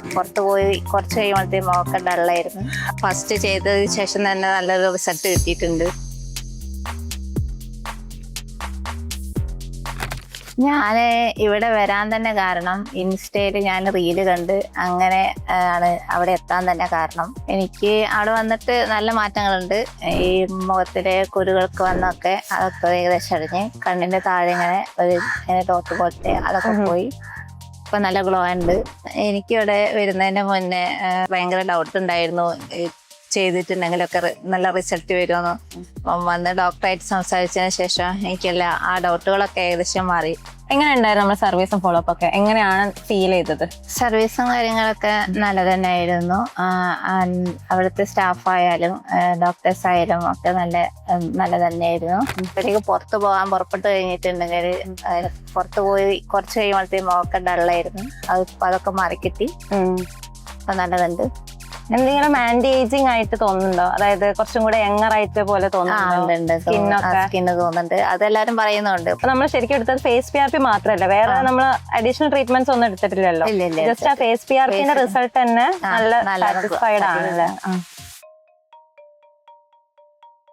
പുറത്ത് പോയി കുറച്ച് കഴിയുമ്പോഴത്തേക്കും മുഖമൊക്കെ ഡള്ളായിരുന്നു. ഫസ്റ്റ് ചെയ്തതിന് ശേഷം തന്നെ നല്ലൊരു റിസൾട്ട് കിട്ടിയിട്ടുണ്ട്. ഞാൻ ഇവിടെ വരാൻ തന്നെ കാരണം ഇൻസ്റ്റയിൽ ഞാൻ റീല് കണ്ട് അങ്ങനെ ആണ് അവിടെ എത്താൻ തന്നെ കാരണം. എനിക്ക് അവിടെ വന്നിട്ട് നല്ല മാറ്റങ്ങളുണ്ട്. ഈ മുഖത്തിലെ കുരുകൾക്ക് വന്നൊക്കെ അതൊക്കെ ഏകദേശം അടിഞ്ഞ് കണ്ണിന്റെ താഴെ ഇങ്ങനെ ഇങ്ങനെ ഡോട്ട് പോലത്തെ അതൊക്കെ പോയി. ഇപ്പൊ നല്ല ഗ്ലോ ഉണ്ട്. എനിക്കിവിടെ വരുന്നതിന് മുന്നേ ഭയങ്കര ഡൗട്ട് ഉണ്ടായിരുന്നു, ചെയ്തിട്ടുണ്ടെങ്കിലൊക്കെ നല്ല റിസൾട്ട് വരുമെന്ന്. വന്ന് ഡോക്ടറായിട്ട് സംസാരിച്ചതിന് ശേഷം എനിക്കെല്ലാം ആ ഡൗട്ടുകളൊക്കെ ഏകദേശം മാറി. എങ്ങനെ ഉണ്ടായിരുന്നു നമ്മുടെ സർവീസും ഫോളോ അപ്പ് ഒക്കെ? എങ്ങനെയാണ് ഫീൽ ചെയ്തത്? സർവീസും കാര്യങ്ങളൊക്കെ നല്ല തന്നെയായിരുന്നു. അവിടുത്തെ സ്റ്റാഫായാലും ഡോക്ടേഴ്സ് ആയാലും ഒക്കെ നല്ല തന്നെയായിരുന്നു. ഇപ്പോഴേക്ക് പുറത്ത് പോകാൻ പുറപ്പെട്ട് കഴിഞ്ഞിട്ടുണ്ടെങ്കിൽ പുറത്ത് പോയി കുറച്ച് കഴിയുമ്പോഴത്തേക്കും മുഖമൊക്കെ ഡള്ളായിരുന്നു. അതൊക്കെ മാറിക്കിട്ടി. അപ്പൊ നല്ലതുണ്ട്. എന്തെങ്കിലും ആന്റി ഏജിങ് ആയിട്ട് തോന്നുന്നുണ്ടോ? അതായത് കുറച്ചും കൂടെ യങ്ങർ ആയിട്ട് പോലെ തോന്നുന്നുണ്ട് സ്കിന്ന് തോന്നുന്നുണ്ട്. അതെല്ലാരും പറയുന്നുണ്ട്. അപ്പൊ നമ്മൾ ശരിക്കും എടുത്തത് ഫേസ് PRP മാത്രമല്ല, വേറെ നമ്മൾ അഡീഷണൽ ട്രീറ്റ്മെന്റ്സ് ഒന്നും എടുത്തിട്ടില്ലല്ലോ. ജസ്റ്റ് ആ ഫേസ് PRPന്റെ റിസൾട്ട് തന്നെ നല്ല സാറ്റിസ്ഫൈഡ് ആണല്ലേ?